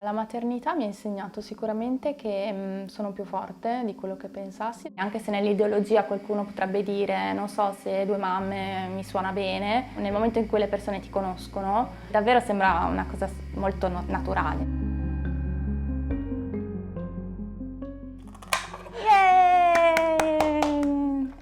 La maternità mi ha insegnato sicuramente che sono più forte di quello che pensassi, anche se nell'ideologia qualcuno potrebbe dire non so se due mamme mi suona bene, nel momento in cui le persone ti conoscono davvero sembra una cosa molto naturale. Yay!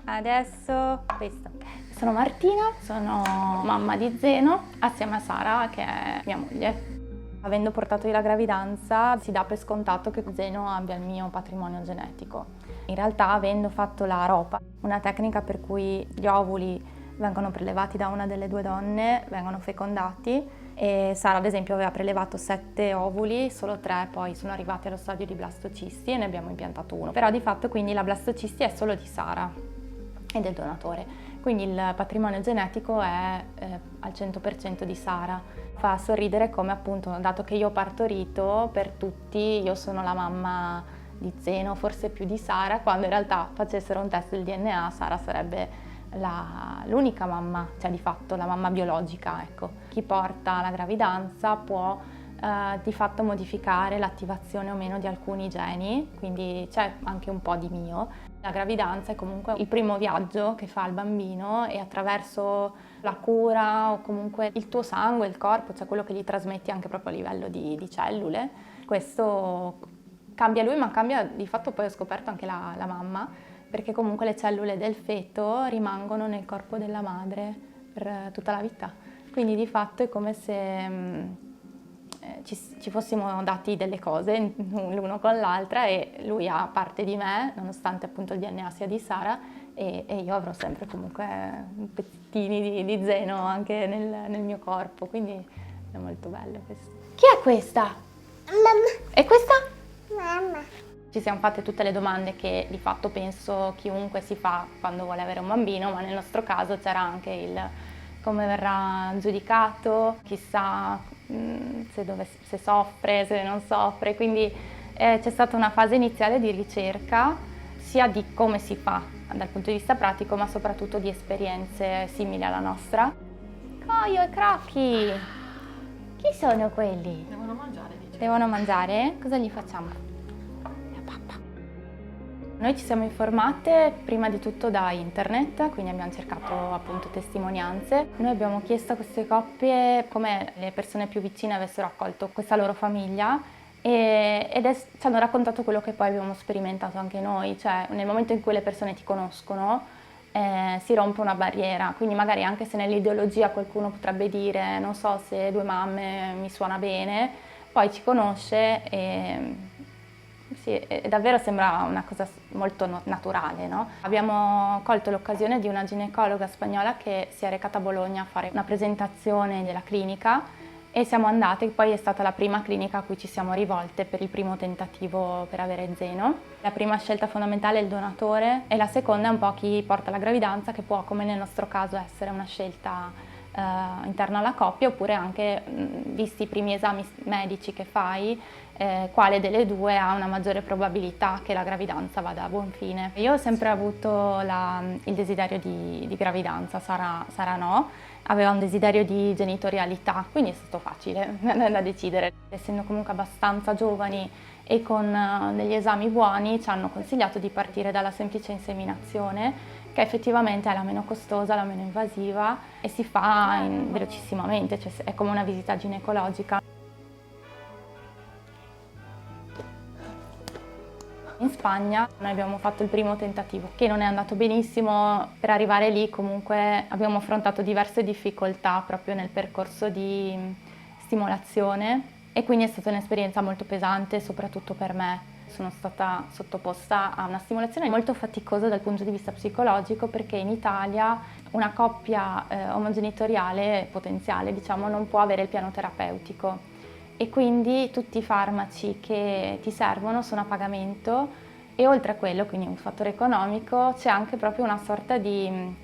Adesso questo. Sono Martina, sono mamma di Zeno assieme a Sara che è mia moglie. Avendo portato io la gravidanza si dà per scontato che Zeno abbia il mio patrimonio genetico. In realtà avendo fatto la ROPA, una tecnica per cui gli ovuli vengono prelevati da una delle due donne, vengono fecondati e Sara ad esempio aveva prelevato 7 ovuli, solo 3 poi sono arrivati allo stadio di blastocisti e ne abbiamo impiantato uno. Però di fatto quindi la blastocisti è solo di Sara e del donatore. Quindi il patrimonio genetico è al 100% di Sara. Fa sorridere come appunto, dato che io ho partorito, per tutti io sono la mamma di Zeno, forse più di Sara, quando in realtà facessero un test del DNA Sara sarebbe l'unica mamma, cioè di fatto la mamma biologica, ecco. Chi porta la gravidanza può di fatto modificare l'attivazione o meno di alcuni geni, quindi c'è anche un po' di mio. La gravidanza è comunque il primo viaggio che fa il bambino e attraverso la cura o comunque il tuo sangue, il corpo, cioè quello che gli trasmetti anche proprio a livello di cellule, questo cambia lui ma cambia di fatto poi ho scoperto anche la mamma, perché comunque le cellule del feto rimangono nel corpo della madre per tutta la vita. Quindi di fatto è come se ci fossimo dati delle cose l'uno con l'altra e lui ha parte di me, nonostante appunto il DNA sia di Sara, e io avrò sempre comunque pezzettini di Zeno anche nel mio corpo, quindi è molto bello questo. Chi è questa? Mamma. E questa? Mamma. Ci siamo fatte tutte le domande che di fatto penso chiunque si fa quando vuole avere un bambino, ma nel nostro caso c'era anche il come verrà giudicato, chissà se soffre, se non soffre, quindi c'è stata una fase iniziale di ricerca sia di come si fa dal punto di vista pratico, ma soprattutto di esperienze simili alla nostra. Coio e Crocchi! Chi sono quelli? Devono mangiare, dice. Devono mangiare? Cosa gli facciamo? Noi ci siamo informate prima di tutto da internet, quindi abbiamo cercato appunto testimonianze. Noi abbiamo chiesto a queste coppie come le persone più vicine avessero accolto questa loro famiglia ci hanno raccontato quello che poi abbiamo sperimentato anche noi, cioè nel momento in cui le persone ti conoscono si rompe una barriera, quindi magari anche se nell'ideologia qualcuno potrebbe dire non so se due mamme mi suona bene, poi ci conosce e davvero sembra una cosa molto naturale, no? Abbiamo colto l'occasione di una ginecologa spagnola che si è recata a Bologna a fare una presentazione della clinica e siamo andate, poi è stata la prima clinica a cui ci siamo rivolte per il primo tentativo per avere Zeno. La prima scelta fondamentale è il donatore e la seconda è un po' chi porta la gravidanza, che può, come nel nostro caso, essere una scelta interna alla coppia oppure anche, visti i primi esami medici che fai, quale delle due ha una maggiore probabilità che la gravidanza vada a buon fine. Io ho sempre avuto il desiderio di gravidanza, Sara no, aveva un desiderio di genitorialità, quindi è stato facile da decidere. Essendo comunque abbastanza giovani e con degli esami buoni ci hanno consigliato di partire dalla semplice inseminazione, che effettivamente è la meno costosa, la meno invasiva e si fa velocissimamente, cioè è come una visita ginecologica. In Spagna noi abbiamo fatto il primo tentativo, che non è andato benissimo. Per arrivare lì comunque abbiamo affrontato diverse difficoltà proprio nel percorso di stimolazione e quindi è stata un'esperienza molto pesante, soprattutto per me. Sono stata sottoposta a una stimolazione molto faticosa dal punto di vista psicologico perché in Italia una coppia omogenitoriale potenziale, diciamo, non può avere il piano terapeutico e quindi tutti i farmaci che ti servono sono a pagamento e oltre a quello, quindi un fattore economico, c'è anche proprio una sorta di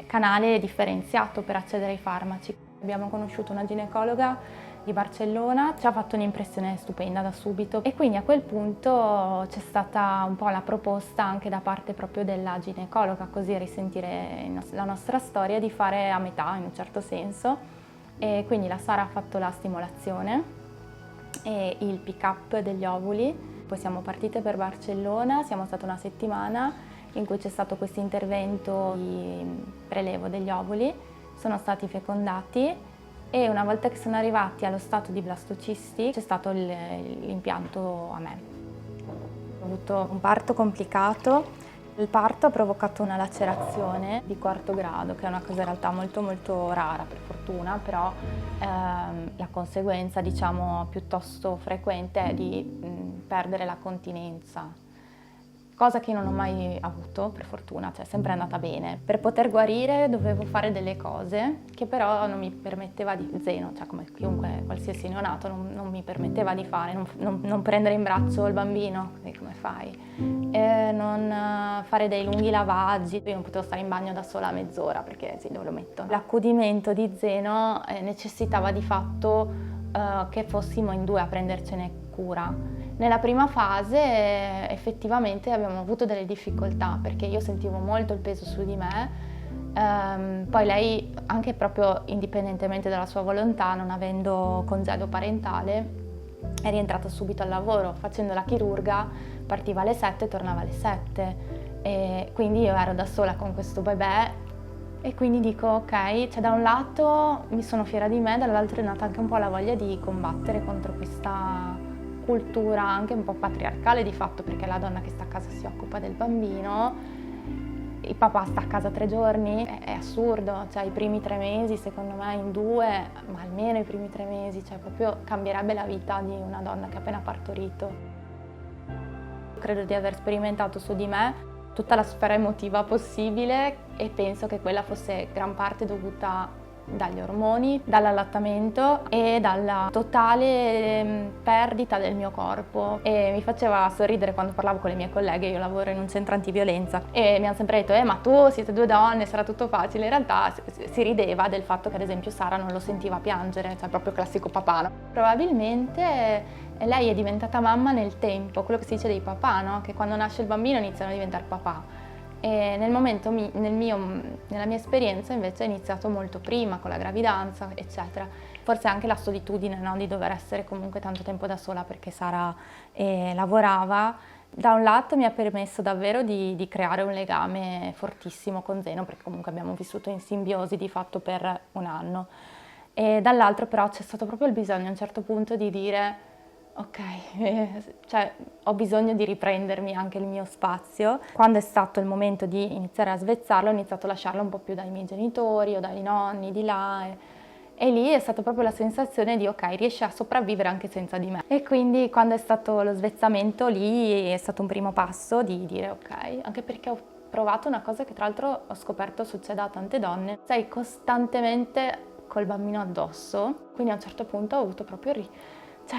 canale differenziato per accedere ai farmaci. Abbiamo conosciuto una ginecologa di Barcellona, ci ha fatto un'impressione stupenda da subito e quindi a quel punto c'è stata un po' la proposta anche da parte proprio della ginecologa, così risentire la nostra storia, di fare a metà in un certo senso e quindi la Sara ha fatto la stimolazione e il pick-up degli ovuli. Poi siamo partite per Barcellona, siamo state una settimana in cui c'è stato questo intervento di prelevo degli ovuli, sono stati fecondati e una volta che sono arrivati allo stato di blastocisti c'è stato l'impianto a me. Ho avuto un parto complicato. Il parto ha provocato una lacerazione di 4° grado, che è una cosa in realtà molto molto rara per fortuna, però la conseguenza diciamo piuttosto frequente è di perdere la continenza. Cosa che non ho mai avuto, per fortuna, cioè è sempre andata bene. Per poter guarire dovevo fare delle cose che però non mi permetteva di, Zeno, cioè come chiunque, qualsiasi neonato, non mi permetteva di fare, non prendere in braccio il bambino, come fai? Non fare dei lunghi lavaggi, io non potevo stare in bagno da sola mezz'ora perché sì, dove lo metto? L'accudimento di Zeno necessitava di fatto che fossimo in 2 a prendercene cura. Nella prima fase effettivamente abbiamo avuto delle difficoltà perché io sentivo molto il peso su di me, poi lei anche proprio indipendentemente dalla sua volontà, non avendo congedo parentale, è rientrata subito al lavoro, facendo la chirurga partiva alle 7 e tornava alle 7 e quindi io ero da sola con questo bebè e quindi dico ok, cioè da un lato mi sono fiera di me, dall'altro è nata anche un po' la voglia di combattere contro questa cultura anche un po' patriarcale di fatto, perché la donna che sta a casa si occupa del bambino, il papà sta a casa 3 giorni, è assurdo, cioè i primi 3 mesi secondo me in 2, ma almeno i primi 3 mesi, cioè proprio cambierebbe la vita di una donna che ha appena partorito. Credo di aver sperimentato su di me tutta la sfera emotiva possibile e penso che quella fosse gran parte dovuta dagli ormoni, dall'allattamento e dalla totale perdita del mio corpo. E mi faceva sorridere quando parlavo con le mie colleghe, io lavoro in un centro antiviolenza e mi hanno sempre detto ma tu siete 2 donne, sarà tutto facile. In realtà si rideva del fatto che ad esempio Sara non lo sentiva piangere, cioè proprio classico papà, no? Probabilmente lei è diventata mamma nel tempo, quello che si dice dei papà, no? Che quando nasce il bambino iniziano a diventare papà. E nella mia esperienza invece è iniziato molto prima, con la gravidanza, eccetera. Forse anche la solitudine, no? Di dover essere comunque tanto tempo da sola perché Sara lavorava. Da un lato mi ha permesso davvero di creare un legame fortissimo con Zeno, perché comunque abbiamo vissuto in simbiosi di fatto per 1 anno. E dall'altro però c'è stato proprio il bisogno a un certo punto di dire ok, cioè ho bisogno di riprendermi anche il mio spazio. Quando è stato il momento di iniziare a svezzarlo, ho iniziato a lasciarlo un po' più dai miei genitori o dai nonni di là e lì è stata proprio la sensazione di ok, riesce a sopravvivere anche senza di me. E quindi quando è stato lo svezzamento lì è stato un primo passo di dire ok, anche perché ho provato una cosa che tra l'altro ho scoperto succede a tante donne, sei costantemente col bambino addosso, quindi a un certo punto ho avuto proprio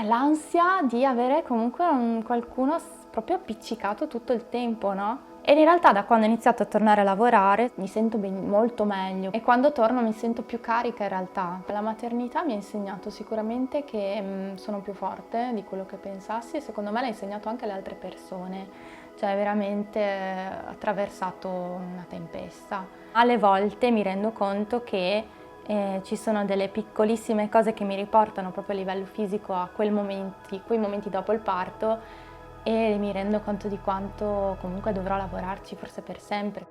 l'ansia di avere comunque qualcuno proprio appiccicato tutto il tempo, no? E in realtà da quando ho iniziato a tornare a lavorare mi sento molto meglio e quando torno mi sento più carica in realtà. La maternità mi ha insegnato sicuramente che sono più forte di quello che pensassi e secondo me l'ha insegnato anche alle altre persone, cioè veramente attraversato una tempesta. Alle volte mi rendo conto che ci sono delle piccolissime cose che mi riportano proprio a livello fisico a quei momenti dopo il parto e mi rendo conto di quanto comunque dovrò lavorarci forse per sempre.